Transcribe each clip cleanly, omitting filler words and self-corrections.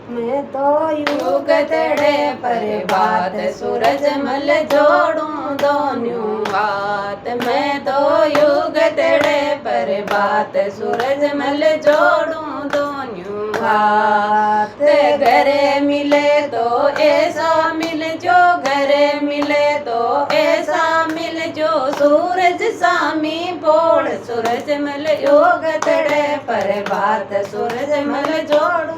मैं तो युग तेड़े पर बात सूरज मल जोड़ूं दोन्यों हाथ। मैं तो युग तेड़े पर बात सूरज मल जोड़ूं दोन्यों हाथ। घरे मिले तो ऐसा मिल जो, घरे मिले तो ऐसा मिल जो, सूरज सामी बोल सूरज मल युग तेड़े पर बात सूरज मल जोड़ूं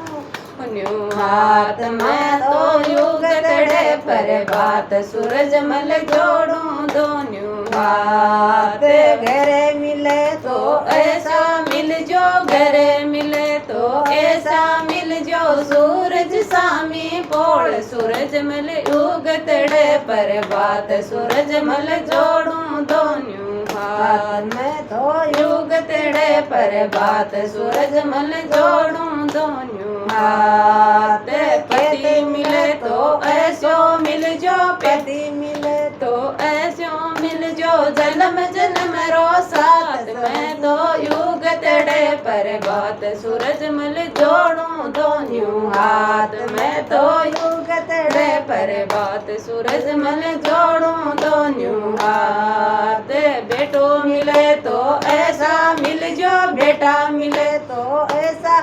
हाथ। मैं तो युग तेड़े पर बात सूरज मल जोड़ूं दोनों हाथ। घरे मिले तो ऐसा मिल जो, घरे मिले तो ऐसा मिल जो, सूरज सामी पोल सूरज मल युग तेड़े पर बात सूरज मल जोड़ूं दोनों हाथ। मैं तो युग तेड़े पर बात सूरज मल जोड़ूं दोनों हाथ। पति मिले तो ऐसो मिल जो, पति मिले तो ऐसो मिल जो, जन्म जन्म रो साथ। मैं तो युग तेड़े पर बात सूरज मल जोड़ूं दोनों हाथ। मैं तो युग तेड़े पर बात सूरज मल जोड़ूं दोनों हाथ। बेटो मिले तो ऐसा मिल जो, बेटा मिले तो ऐसा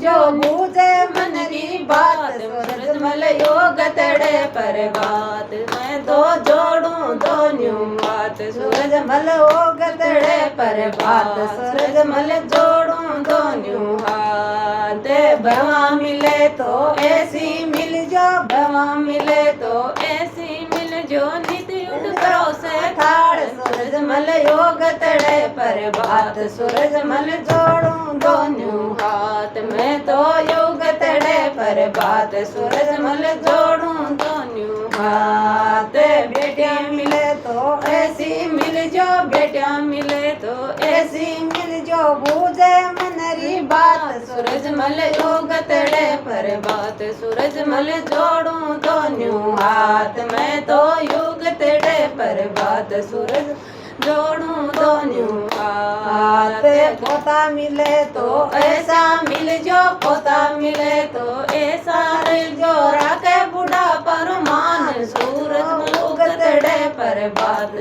जो, बूझे मन की बात सूरज मल योग तेड़े पर बात। मैं तो जोड़ूं दोनों हाथ सूरज मल योग तेड़े पर बात सूरज मल जोड़ूं दोनों हाथ। भवा मिले तो ऐसी मिल जो, भवा मिले तो ऐसी मिल जो, नित्य युद्ध करो से थाड़ सूरज मल योग तेड़े पर बात सूरज मल जोड़ूं दोनों हाथ। मैं तो युग तेड़े पर बात सूरज मल जोड़ूं दोनों हाथ। बेटिया मिले तो ऐसी मिल जो, बेटिया मिले तो ऐसी मिल जो, बूझे मनरी बात सूरज मल युग तेड़े पर बात सूरज मल जोड़ूं दोनों हाथ। मैं तो युग तेड़े पर बात सूरज जोड़ूं दोनों हाथ। पोता मिले तो ऐसा मिल जो, पोता मिले तो ऐसा मिल जो, राखे बूढ़ा पर मान सूरज युग तेड़े पर बात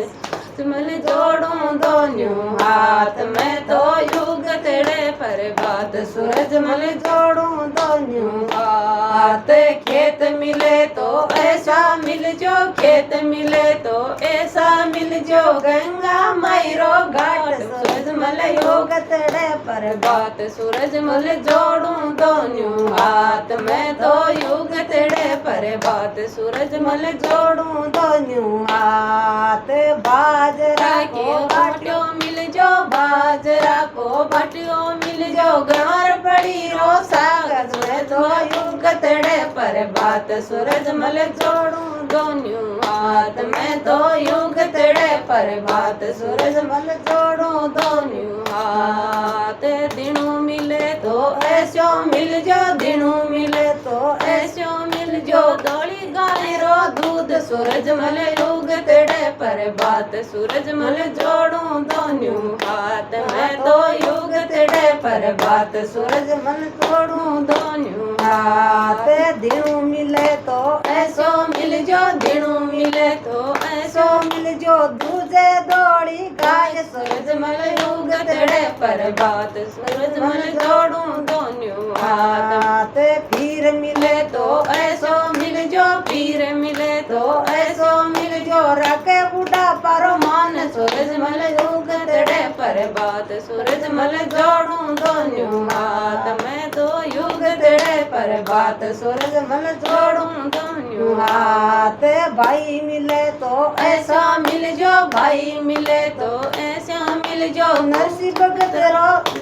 मल जोड़ूं दोनों हाथ। मैं तो युग तेड़े पर बात सूरज मल जोड़ूं दोनों हाथ। खेत मिले तो ऐसा मिल जो, खेत मिले तो ऐसा मिल जो, गंगा मैरो घाट सूरज मल योग तेड़े पर बात सूरज मल जोड़ूं दोनों हाथ। मैं तो युग तेड़े पर बात सूरज मल जोड़ूं दोनों हाथ। बाजरा को बाटियों मिल जो, बाजरा को बाटियों मिल जो, गंवर पड़ी रो सागज। मैं तो युग तेड़े पर बात सूरज मल जोड़ूं दोनों हाथ। मैं तो युग तेड़े पर बात सूरज मल जोड़ूं दोनों हाथ। दिनों मिले तो ऐसो मिल जो, दिनों मिले तो ऐसो मिल जो, दौड़ी गाय रो दूध सूरज मल युग तेड़े पर बात सूरज मल जोड़ूं दोनों हाथ। मैं तो युग तेड़े पर बात सूरज मल जोड़ूं दोनों हाथ। दिनों मिले तो ऐसो मिल जो, दिनों मिले तो ऐसो मिल जो, दूजे दौड़ी गाय सूरज मल युग तेड़े पर बात सूरज मल जोड़ूं दोनों हाथ। फिर मिले तो ऐसो मिल जो, फिर मिले तो ऐसो मिल जो, रखे बूढ़ा पर मान सूरज मल युग तेड़े पर बात सूरज मल जोड़ूं दोनों हाथ। मैं तो युग तेड़े पर बात सूरज मल जोड़ूं दोनों हाथ। भाई मिले तो ऐसा मिल जो, भाई मिले तो ऐसा मिल जो, नरसी भगत रो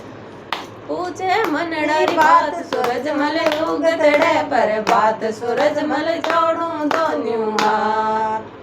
पूछे मनड़ी बात सूरज मल युग तेड़े पर बात सूरज मल जोड़ूं दोनों हाथ।